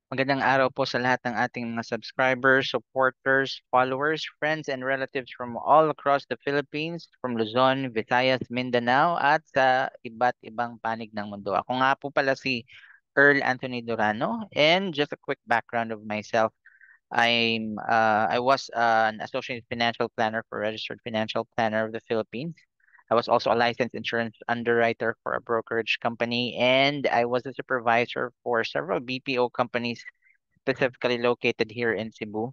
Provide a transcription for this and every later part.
Magandang araw po sa lahat ng ating mga subscribers, supporters, followers, friends, and relatives from all across the Philippines, from Luzon, Visayas, Mindanao, at sa iba't ibang panig ng mundo. Ako nga po pala si Earl Anthony Durano, and just a quick background of myself. I was an associate financial planner for Registered Financial Planner of the Philippines. I was also a licensed insurance underwriter for a brokerage company, and I was a supervisor for several BPO companies specifically located here in Cebu.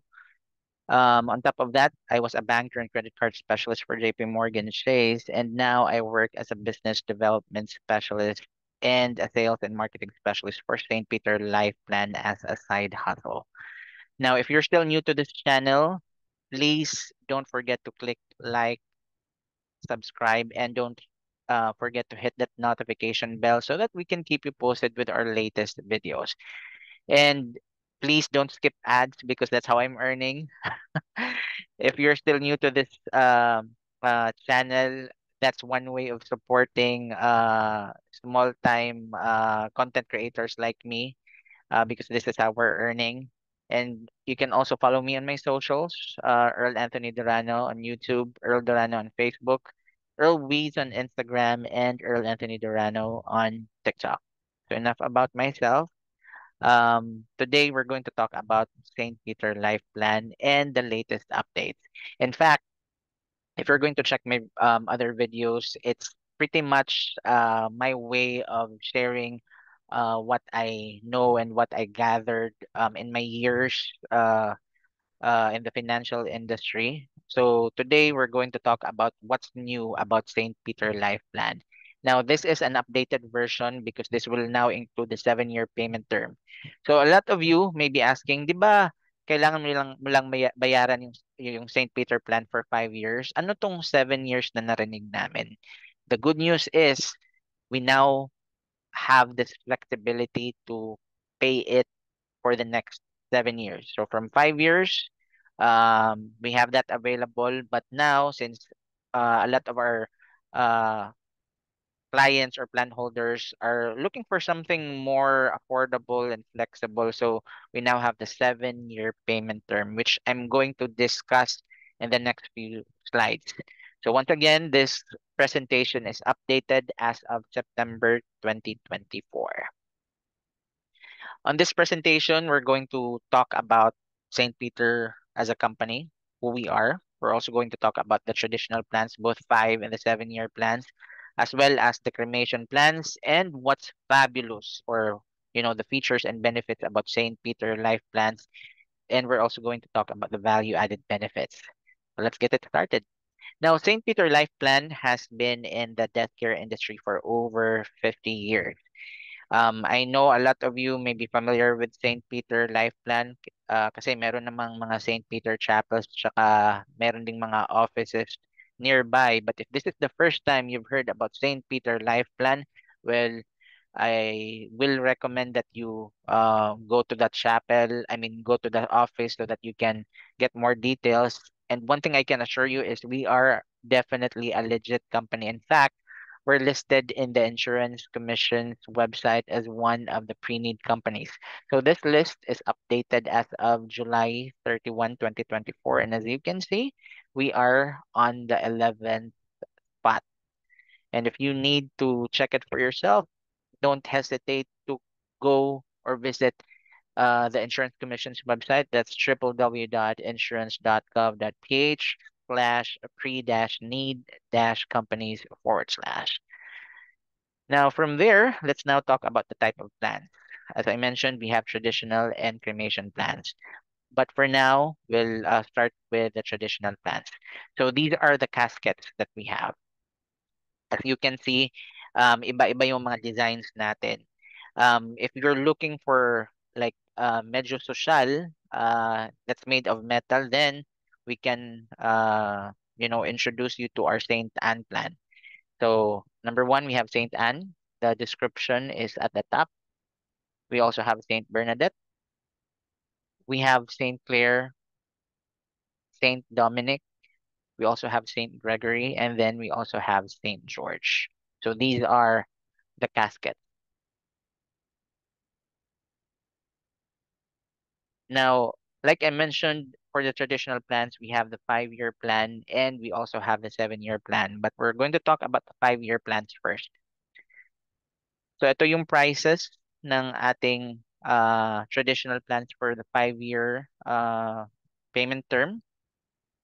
On top of that, I was a banker and credit card specialist for JP Morgan Chase, and now I work as a business development specialist and a sales and marketing specialist for St. Peter Life Plan as a side hustle. Now, if you're still new to this channel, please don't forget to click like, subscribe, and don't forget to hit that notification bell so that we can keep you posted with our latest videos. And please don't skip ads because that's how I'm earning. If you're still new to this channel, that's one way of supporting small time content creators like me because this is how we're earning. And you can also follow me on my socials, Earl Anthony Durano on YouTube, Earl Durano on Facebook, Earl Weez on Instagram, and Earl Anthony Durano on TikTok. So enough about myself. Today we're going to talk about St. Peter Life Plan and the latest updates. In fact, if you're going to check my other videos, it's pretty much my way of sharing what I know and what I gathered in my years in the financial industry. So today we're going to talk about what's new about St. Peter Life Plan. Now, this is an updated version because this will now include the 7-year payment term. So a lot of you may be asking, di ba, kailangan mo lang bayaran yung St. Peter Plan for 5 years? Ano tong 7 years na narinig namin? The good news is we now have this flexibility to pay it for the next 7 years. So from 5 years, we have that available. But now, since a lot of our uh, clients or plan holders are looking for something more affordable and flexible, so we now have the 7-year payment term, which I'm going to discuss in the next few slides. So once again, this presentation is updated as of September 2024. On this presentation, we're going to talk about St. Peter as a company, who we are. We're also going to talk about the traditional plans, both 5 and the 7-year plans, as well as the cremation plans and what's fabulous or the features and benefits about St. Peter life plans. And we're also going to talk about the value added benefits. So let's get it started. Now, St. Peter Life Plan has been in the death care industry for over 50 years. I know a lot of you may be familiar with St. Peter Life Plan kasi meron namang mga St. Peter chapels tsaka meron ding mga offices nearby. But if this is the first time you've heard about St. Peter Life Plan, well, I will recommend that you go to that chapel, I mean, go to the office so that you can get more details. And one thing I can assure you is we are definitely a legit company. In fact, we're listed in the Insurance Commission's website as one of the pre-need companies. So this list is updated as of July 31, 2024. And as you can see, we are on the 11th spot. And if you need to check it for yourself, don't hesitate to go or visit the Insurance Commission's website. That's www.insurance.gov.ph/pre-need-companies/. Now, from there, let's now talk about the type of plans. As I mentioned, we have traditional and cremation plans. But for now, we'll start with the traditional plans. So these are the caskets that we have. As you can see, iba-iba yung mga designs natin. If you're looking for like medyo social, that's made of metal, then we can introduce you to our Saint Anne plan. So number one, we have Saint Anne. The description is at the top. We also have Saint Bernadette. We have Saint Clare, Saint Dominic. We also have Saint Gregory, and then we also have Saint George. So these are the caskets. Now, like I mentioned, for the traditional plans, we have the 5-year plan and we also have the 7-year plan. But we're going to talk about the 5-year plans first. So ito yung prices ng ating traditional plans for the 5-year payment term.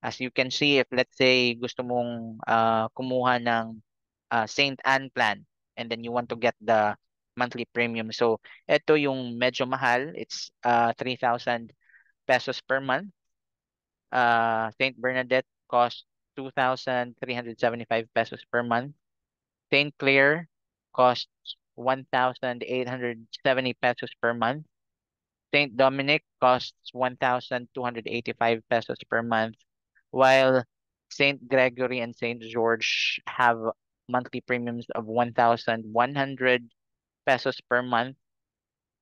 As you can see, if let's say gusto mong kumuha ng Saint Anne plan and then you want to get the monthly premium. So ito yung medyo mahal. It's 3,000 pesos per month. Saint Bernadette costs 2,375 pesos per month. Saint Clair costs 1,870 pesos per month. Saint Dominic costs 1,285 pesos per month, while Saint Gregory and Saint George have monthly premiums of 1,100 pesos per month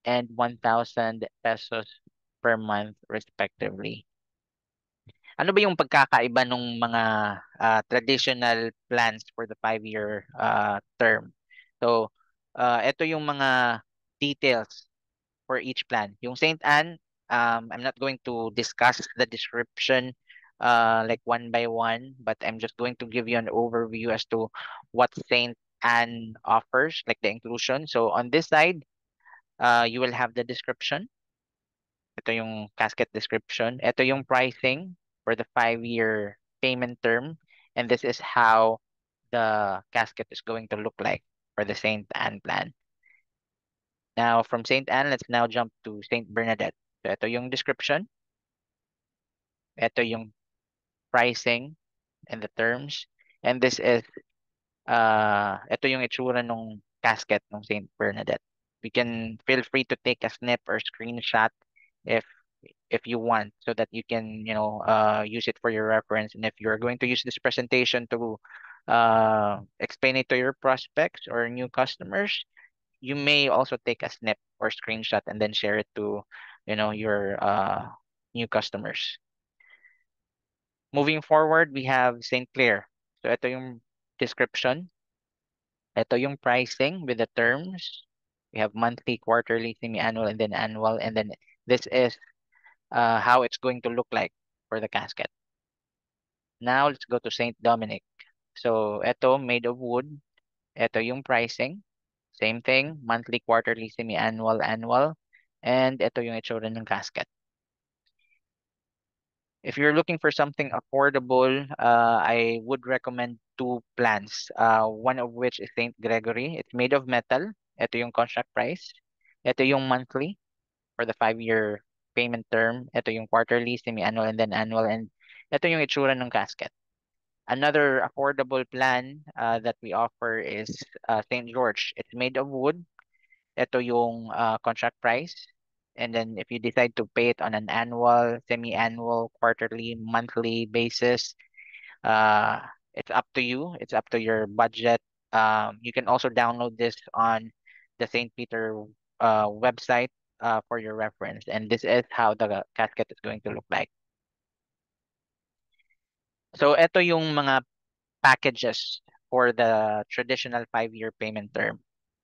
and 1,000 pesos per month respectively. Ano ba yung pagkakaiba ng mga traditional plans for the 5-year term? So, ito yung mga details for each plan. Yung Saint Anne, I'm not going to discuss the description like one by one, but I'm just going to give you an overview as to what Saint Anne offers, like the inclusion. So on this side, you will have the description. Ito yung casket description. Ito yung pricing for the 5-year payment term. And this is how the casket is going to look like for the Saint Anne plan. Now, from Saint Anne, let's now jump to Saint Bernadette. So, ito yung description. Ito yung pricing and the terms. And this is, ito yung itsura ng casket ng Saint Bernadette. We can feel free to take a snip or screenshot if if you want so that you can, use it for your reference. And if you're going to use this presentation to explain it to your prospects or new customers, you may also take a snip or screenshot and then share it to, your new customers. Moving forward, we have St. Clair. So ito yung description. Ito yung pricing with the terms. We have monthly, quarterly, semi-annual, and then annual. And then this is how it's going to look like for the casket. Now, let's go to St. Dominic. So ito, made of wood. Ito yung pricing. Same thing, monthly, quarterly, semi-annual, annual. And ito yung itsura ng casket. If you're looking for something affordable, I would recommend two plans. One of which is St. Gregory. It's made of metal. Ito yung contract price. Ito yung monthly for the 5-year payment term. Ito yung quarterly, semi-annual, and then annual. And ito yung itsura ng casket. Another affordable plan that we offer is St. George. It's made of wood. Ito yung contract price. And then if you decide to pay it on an annual, semi-annual, quarterly, monthly basis, uh, it's up to you. It's up to your budget. You can also download this on the St. Peter website for your reference. And this is how the casket is going to look like. So ito yung mga packages for the traditional 5-year payment term.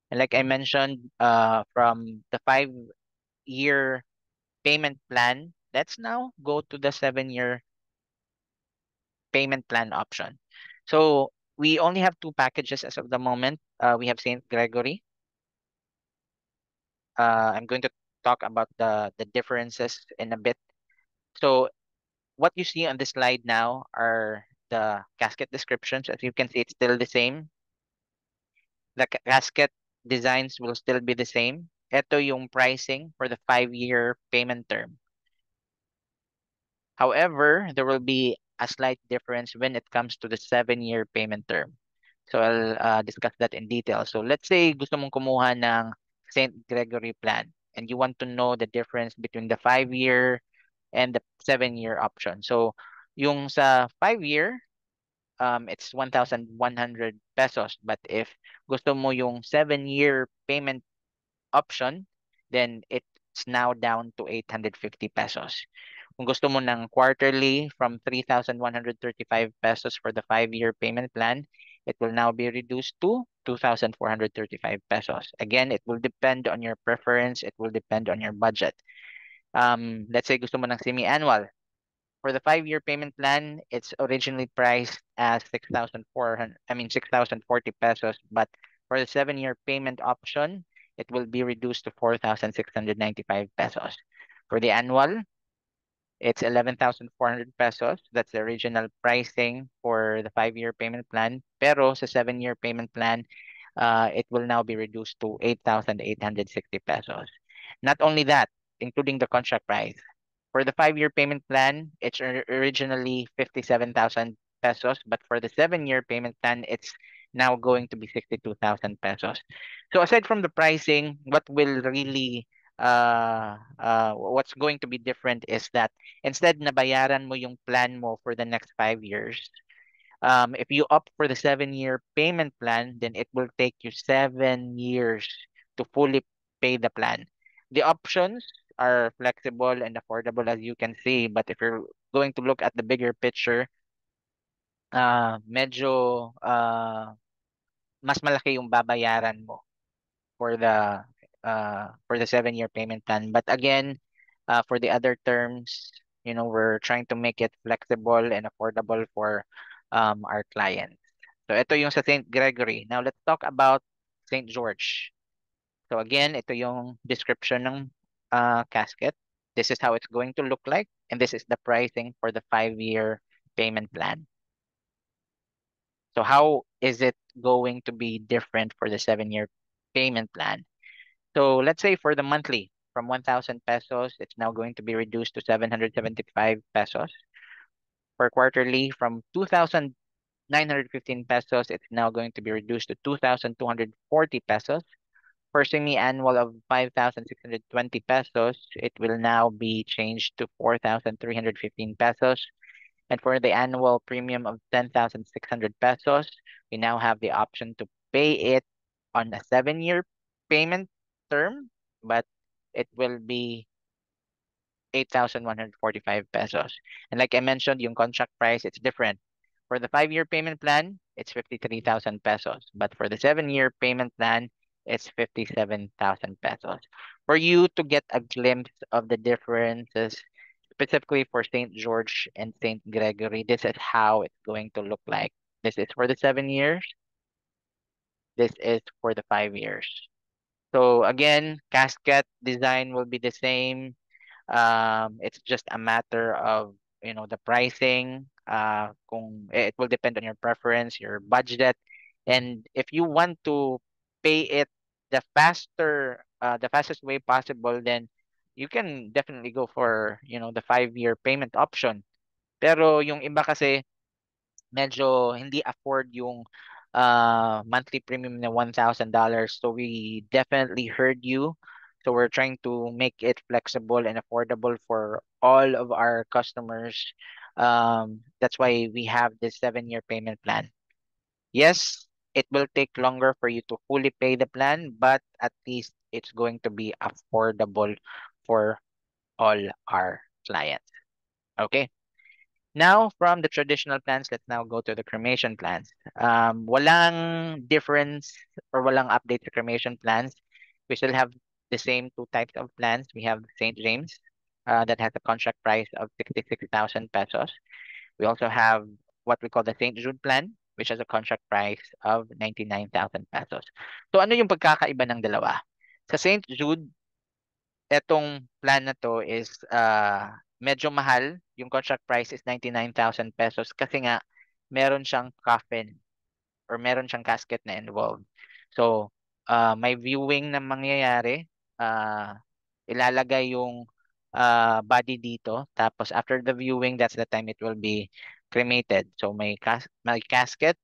And like I mentioned, from the 5-year payment plan, let's now go to the 7-year payment plan option. So we only have two packages as of the moment. We have St. Gregory. I'm going to talk about the differences in a bit. So what you see on this slide now are the casket descriptions. As you can see, it's still the same. The casket designs will still be the same. Ito yung pricing for the 5-year payment term. However, there will be a slight difference when it comes to the 7-year payment term. So I'll discuss that in detail. So let's say gusto mong kumuha ng St. Gregory plan and you want to know the difference between the 5-year and the 7-year option. So yung sa 5-year, it's 1,100 pesos. But if gusto mo yung 7-year payment option, then it's now down to 850 pesos. Kung gusto mo ng quarterly from 3,135 pesos for the 5-year payment plan, it will now be reduced to 2,435 pesos. Again, it will depend on your preference. It will depend on your budget. Let's say gusto mo ng semi-annual. For the 5-year payment plan, it's originally priced as 6,400, 6,040 pesos, but for the 7-year payment option, it will be reduced to 4,695 pesos. For the annual, it's 11,400 pesos. That's the original pricing for the 5-year payment plan. Pero sa 7-year payment plan, it will now be reduced to 8,860 pesos. Not only that, including the contract price. For the 5-year payment plan, it's originally 57,000 pesos, but for the 7-year payment plan, it's now going to be 62,000 pesos. So aside from the pricing, what's going to be different is that instead na bayaran mo yung plan mo for the next 5 years, if you opt for the 7-year payment plan, then it will take you 7 years to fully pay the plan. The options are flexible and affordable as you can see, but if you're going to look at the bigger picture, medyo mas malaki yung babayaran mo for the 7-year payment plan. But again, for the other terms, we're trying to make it flexible and affordable for our clients. So ito yung sa St. Gregory. Now let's talk about St. George. So again, ito yung description ng casket. This is how it's going to look like, and this is the pricing for the 5-year payment plan. So how is it going to be different for the 7-year payment plan? So let's say for the monthly, from 1,000 pesos, it's now going to be reduced to 775 pesos. For quarterly, from 2,915 pesos, it's now going to be reduced to 2,240 pesos. For semi-annual of 5,620 pesos, it will now be changed to 4,315 pesos. And for the annual premium of 10,600 pesos, we now have the option to pay it on a 7-year payment term, but it will be 8,145 pesos. And like I mentioned, yung contract price, it's different. For the 5-year payment plan, it's 53,000 pesos. But for the 7-year payment plan, it's 57,000 pesos. For you to get a glimpse of the differences, specifically for St. George and St. Gregory, this is how it's going to look like. This is for the 7 years. This is for the 5 years. So again, casket design will be the same. It's just a matter of, the pricing. It will depend on your preference, your budget, and if you want to pay it the fastest way possible, then you can definitely go for, the 5-year payment option. Pero yung iba kasi medyo hindi afford yung monthly premium na $1,000. So we definitely heard you. So we're trying to make it flexible and affordable for all of our customers. That's why we have this 7-year payment plan. Yes, it will take longer for you to fully pay the plan, but at least it's going to be affordable for all our clients. Okay. Now, from the traditional plans, let's now go to the cremation plans. Walang difference or walang update to cremation plans. We still have the same two types of plans. We have St. James that has a contract price of 66,000 pesos. We also have what we call the St. Jude plan, which has a contract price of 99,000 pesos. So ano yung pagkakaiba ng dalawa? Sa St. Jude, etong plan na to is medyo mahal. Yung contract price is 99,000 pesos kasi nga meron siyang coffin or meron siyang casket na involved. So, may viewing na mangyayari. Ilalagay yung body dito. Tapos after the viewing, that's the time it will be cremated. So, may casket,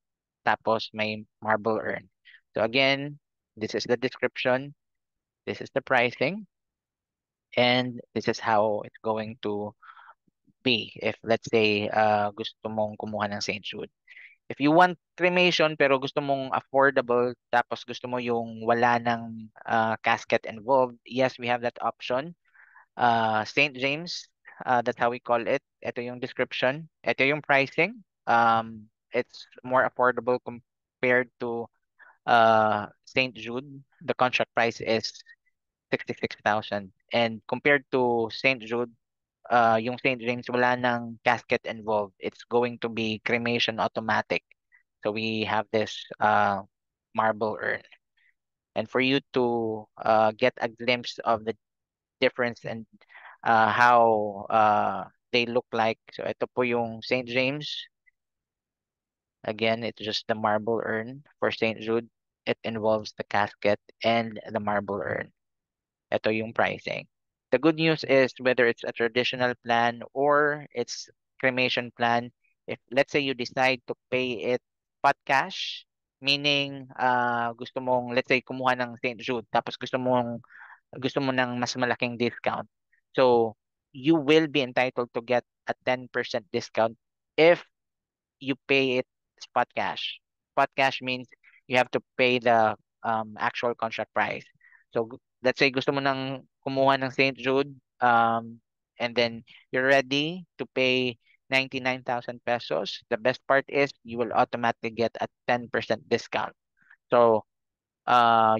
tapos may marble urn. So again, this is the description. This is the pricing. And this is how it's going to be if let's say gusto mong kumuha ng St. Jude. If you want cremation pero gusto mong affordable tapos gusto mo yung wala ng casket involved, yes, we have that option. St. James, that's how we call it. Ito yung description. Ito yung pricing. It's more affordable compared to St. Jude. The contract price is 66,000. And compared to St. Jude, yung St. James, wala nang casket involved. It's going to be cremation automatic. So we have this marble urn. And for you to get a glimpse of the difference and how they look like. So ito po yung St. James. Again, it's just the marble urn. For St. Jude, it involves the casket and the marble urn. Ito yung pricing. The good news is whether it's a traditional plan or it's cremation plan, if let's say you decide to pay it pot cash, meaning gusto mong let's say kumuha ng St. Jude tapos gusto mo ng mas malaking discount. So you will be entitled to get a 10% discount if you pay it spot cash. Spot cash means you have to pay the actual contract price. So let's say gusto mo nang kumuha ng St. Jude and then you're ready to pay 99,000 pesos. The best part is you will automatically get a 10% discount. So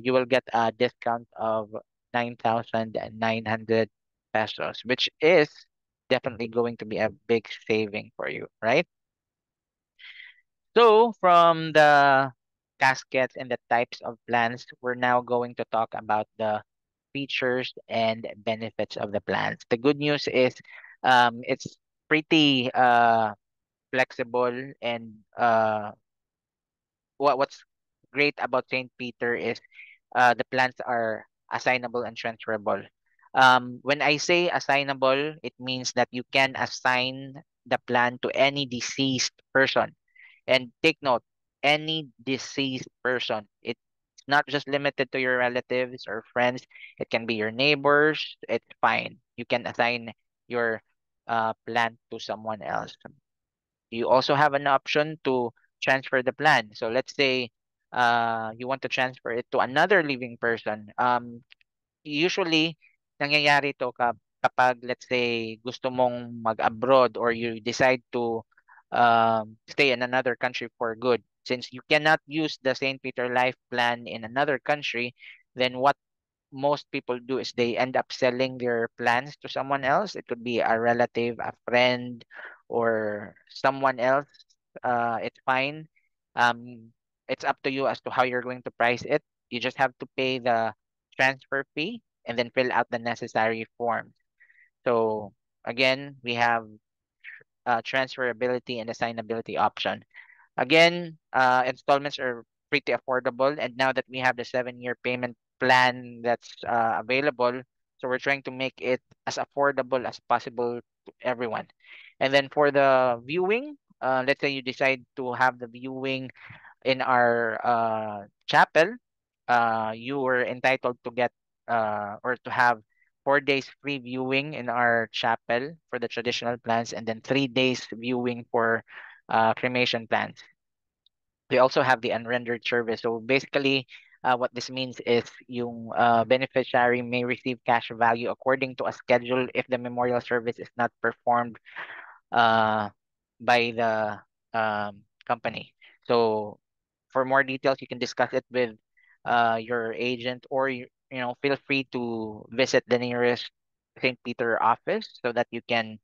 you will get a discount of 9,900 pesos, which is definitely going to be a big saving for you, right? So, from the caskets and the types of plans, we're now going to talk about the features and benefits of the plans. The good news is it's pretty flexible and what's great about St. Peter is the plans are assignable and transferable. When I say assignable, it means that you can assign the plan to any deceased person. And take note, any deceased person. It's not just limited to your relatives or friends. It can be your neighbors. It's fine. You can assign your plan to someone else. You also have an option to transfer the plan. So let's say you want to transfer it to another living person. Usually, nangyayari to kapag, let's say, gusto mong mag-abroad or you decide to stay in another country for good. Since you cannot use the St. Peter Life Plan in another country, then what most people do is they end up selling their plans to someone else. It could be a relative, a friend, or someone else. It's fine. Um, it's up to you as to how you're going to price it. You just have to pay the transfer fee and then fill out the necessary forms. So again, we have transferability and assignability option. Again, installments are pretty affordable, and now that we have the 7-year payment plan that's available, so we're trying to make it as affordable as possible to everyone. And then for the viewing, let's say you decide to have the viewing in our chapel, you were entitled to get or to have 4 days free viewing in our chapel for the traditional plans, and then 3 days viewing for cremation plans. We also have the unrendered service. So basically, what this means is yung beneficiary may receive cash value according to a schedule if the memorial service is not performed uh, by the company. So for more details, you can discuss it with your agent, or feel free to visit the nearest St. Peter office so that you can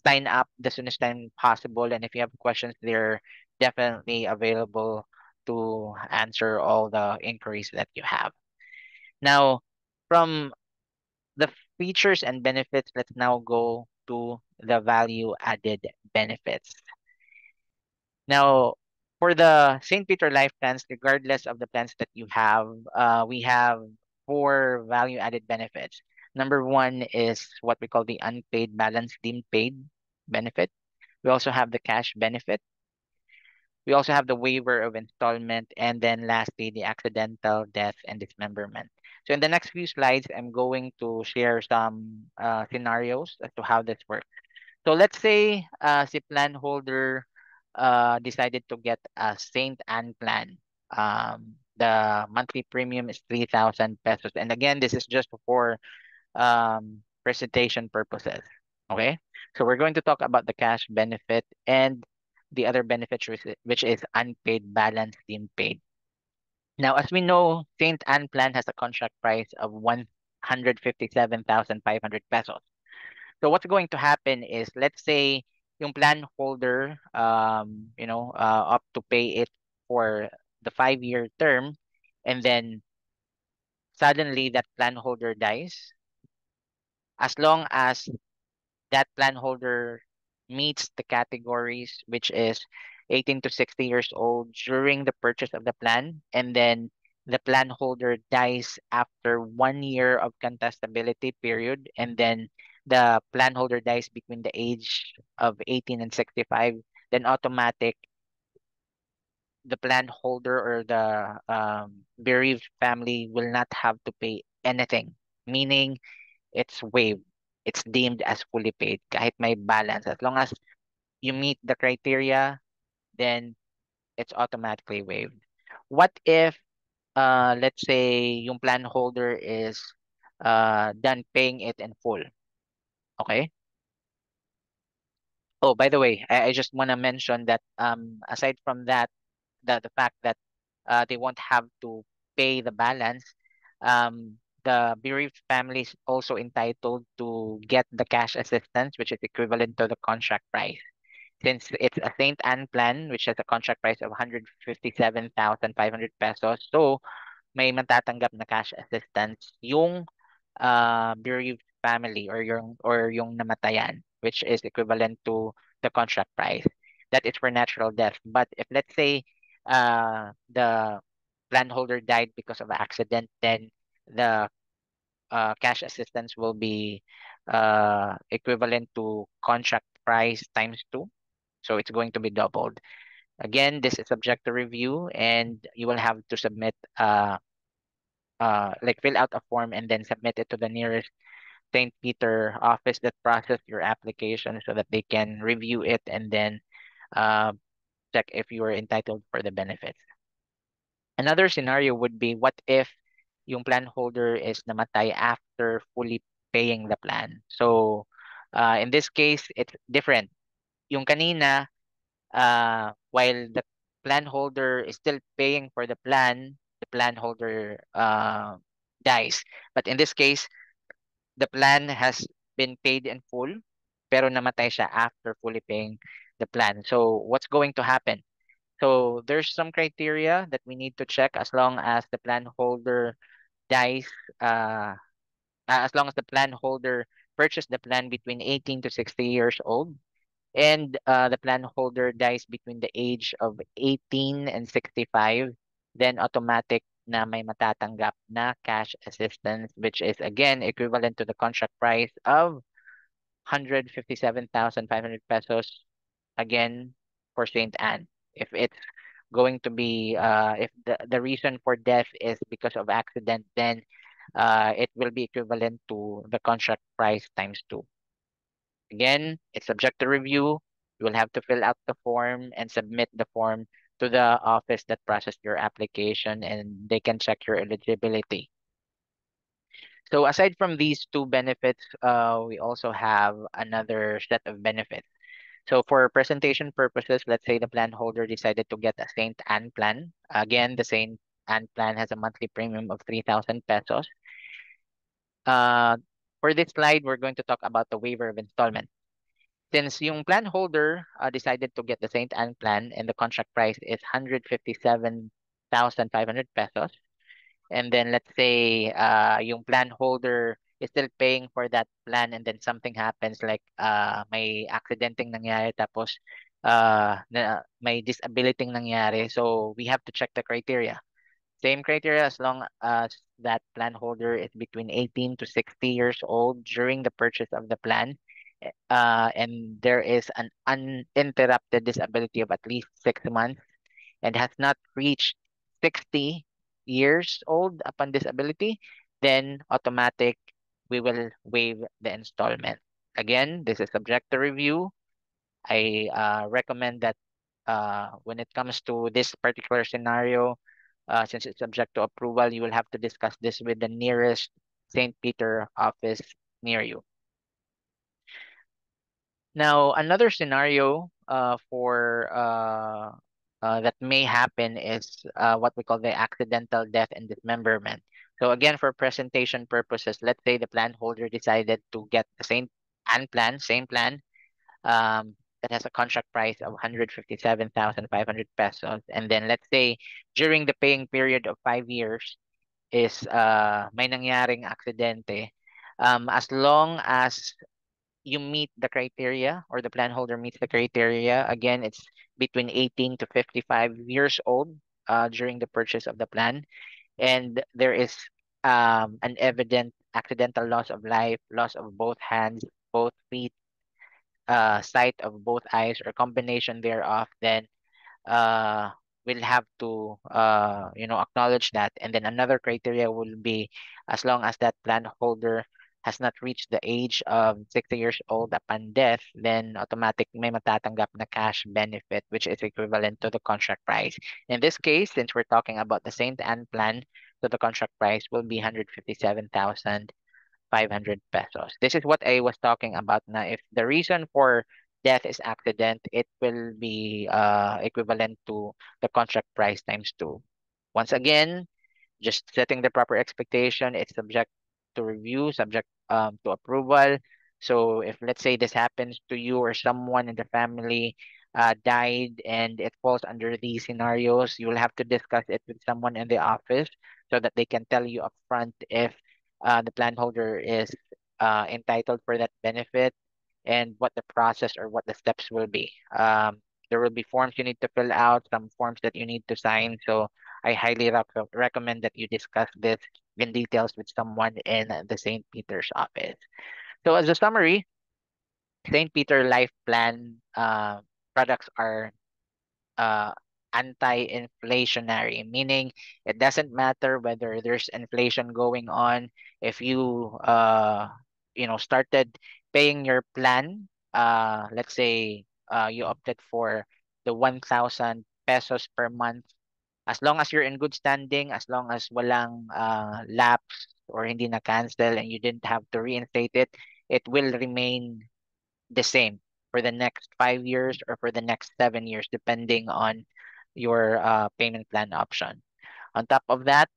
sign up the soonest time possible. And if you have questions, they're definitely available to answer all the inquiries that you have. Now, from the features and benefits, let's now go to the value added benefits. Now, for the St. Peter Life plans, regardless of the plans that you have, we have 4 value-added benefits. Number one is what we call the unpaid balance deemed paid benefit. We also have the cash benefit. We also have the waiver of installment, and then lastly, the accidental death and dismemberment. So in the next few slides, I'm going to share some scenarios as to how this works. So let's say si plan holder decided to get a Saint Anne plan. The monthly premium is 3,000 pesos. And again, this is just for presentation purposes. Okay? So we're going to talk about the cash benefit and the other benefit, which is unpaid balance deemed paid. Now, as we know, Saint Anne plan has a contract price of 157,500 pesos. So what's going to happen is, let's say yung plan holder, up to pay it for the 5-year term, and then suddenly that plan holder dies. As long as that plan holder meets the categories, which is 18 to 60 years old during the purchase of the plan, and then the plan holder dies after 1 year of contestability period, and then the plan holder dies between the age of 18 and 65, then automatic, the plan holder or the bereaved family will not have to pay anything, meaning it's waived. It's deemed as fully paid kahit may balance. As long as you meet the criteria, then it's automatically waived. What if, let's say, yung plan holder is done paying it in full? Okay. Oh, by the way, I just want to mention that aside from that, the fact that they won't have to pay the balance, the bereaved family is also entitled to get the cash assistance, which is equivalent to the contract price. Since it's a Saint Anne plan, which has a contract price of 157,500 pesos, so may matatanggap na cash assistance yung bereaved family or yung namatayan, which is equivalent to the contract price. That is for natural death. But if let's say the plan holder died because of accident, then the cash assistance will be equivalent to contract price times two. So it's going to be doubled. Again, this is subject to review, and you will have to submit like fill out a form and then submit it to the nearest St. Peter office that process your application so that they can review it and then uh, check if you are entitled for the benefits. Another scenario would be, what if yung plan holder is namatay after fully paying the plan? So in this case, it's different. Yung kanina, while the plan holder is still paying for the plan holder dies. But in this case, the plan has been paid in full, pero namatay siya after fully paying the plan. So what's going to happen? So there's some criteria that we need to check as long as the plan holder dies, uh, as long as the plan holder purchased the plan between 18 to 60 years old, and the plan holder dies between the age of 18 and 65, then automatic na may matatanggap na cash assistance, which is again equivalent to the contract price of 157,500 pesos, again for Saint Anne. If it's going to be, if the reason for death is because of accident, then it will be equivalent to the contract price times two. Again, it's subject to review. You will have to fill out the form and submit the form to the office that processed your application, and they can check your eligibility. So aside from these two benefits, we also have another set of benefits. So for presentation purposes, let's say the plan holder decided to get a Saint Anne plan. Again, the Saint Anne plan has a monthly premium of 3,000 pesos. Uh, for this slide, we're going to talk about the waiver of installment. Since yung plan holder decided to get the Saint Anne plan and the contract price is 157,500 pesos, and then let's say yung plan holder is still paying for that plan, and then something happens like may accidenting nangyari, tapos may disability nangyari, so we have to check the criteria. Same criteria as long as that plan holder is between 18 to 60 years old during the purchase of the plan, and there is an uninterrupted disability of at least 6 months, and has not reached 60 years old upon disability, then automatic, we will waive the installment. Again, this is subject to review. I recommend that when it comes to this particular scenario, since it's subject to approval, you will have to discuss this with the nearest St. Peter office near you. Now, another scenario for that may happen is what we call the accidental death and dismemberment. So again, for presentation purposes, let's say the plan holder decided to get the same plan, that has a contract price of 157,500 pesos. And then let's say during the paying period of 5 years is may nangyaring aksidente, as long as you meet the criteria or the plan holder meets the criteria, again, it's between 18 to 55 years old during the purchase of the plan, and there is an evident accidental loss of life, loss of both hands, both feet, sight of both eyes, or combination thereof, then uh, will have to acknowledge that. And then another criteria will be as long as that plan holder has not reached the age of 60 years old upon death, then automatic may matatanggap na cash benefit, which is equivalent to the contract price. In this case, since we're talking about the Saint Anne plan, so the contract price will be 157,500 pesos. This is what I was talking about na if the reason for death is accident, it will be equivalent to the contract price times two. Once again, just setting the proper expectation. It's subject to review, subject to approval. So if let's say this happens to you or someone in the family died and it falls under these scenarios, you will have to discuss it with someone in the office so that they can tell you upfront if the plan holder is entitled for that benefit and what the process or what the steps will be. There will be forms you need to fill out, some forms that you need to sign. So I highly recommend that you discuss this in details with someone in the St. Peter's office. So as a summary, St. Peter Life Plan products are uh, anti-inflationary, meaning it doesn't matter whether there's inflation going on. If you started paying your plan, let's say you opted for the 1,000 pesos per month, as long as you're in good standing, as long as walang lapse or hindi na cancel and you didn't have to reinstate it, it will remain the same for the next 5 years or for the next 7 years, depending on your payment plan option. On top of that,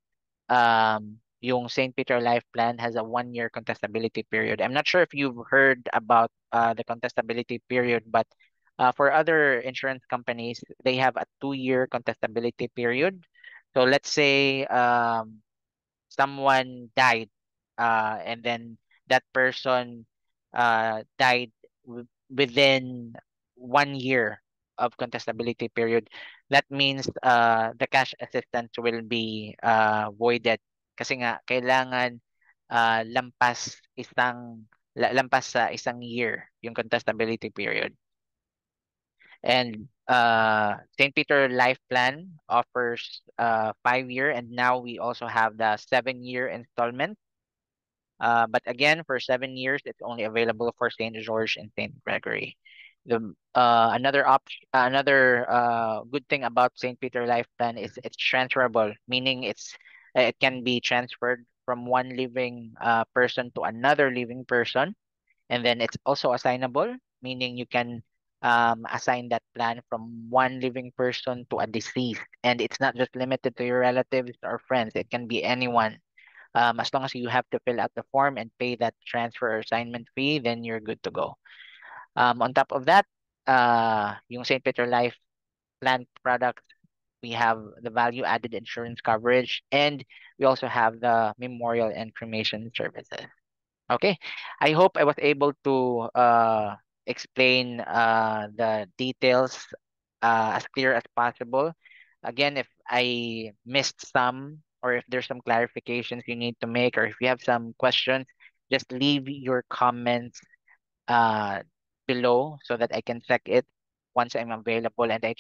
yung St. Peter Life Plan has a 1 year contestability period. I'm not sure if you've heard about the contestability period, but for other insurance companies, they have a 2 year contestability period. So let's say someone died, and then that person died within 1 year of contestability period. That means the cash assistance will be voided kasi nga kailangan lampas sa isang year yung contestability period. And St. Peter Life Plan offers 5 year, and now we also have the 7 year installment. But again, for 7 years, it's only available for St. George and St. Gregory. Another good thing about St. Peter Life Plan is it's transferable, meaning it can be transferred from one living person to another living person, and then it's also assignable, meaning you can assign that plan from one living person to a deceased, and it's not just limited to your relatives or friends. It can be anyone. As long as you have to fill out the form and pay that transfer or assignment fee, then you're good to go. On top of that, yung St. Peter Life Plan product, we have the value-added insurance coverage, and we also have the memorial and cremation services. Okay, I hope I was able to explain the details as clear as possible. Again, if I missed some or if there's some clarifications you need to make or if you have some questions, just leave your comments uh, below so that I can check it once I'm available, and I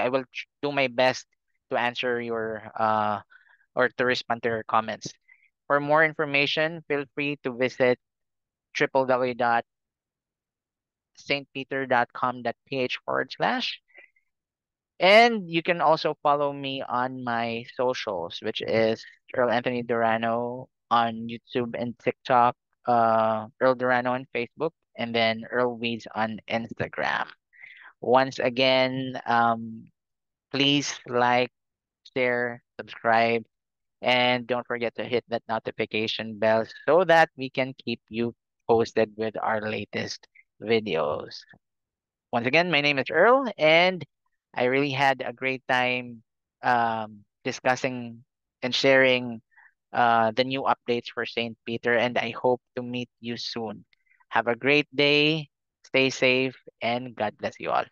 will do my best to answer your or to respond to your comments. For more information, feel free to visit www.stpeter.com.ph/. And you can also follow me on my socials, which is Earl Anthony Durano on YouTube and TikTok, Earl Durano on Facebook, and then Earl Weeds on Instagram. Once again, please like, share, subscribe, And don't forget to hit that notification bell so that we can keep you posted with our latest videos. Once again, my name is Earl, and I really had a great time discussing and sharing the new updates for St. Peter, and I hope to meet you soon. Have a great day, stay safe, and God bless you all.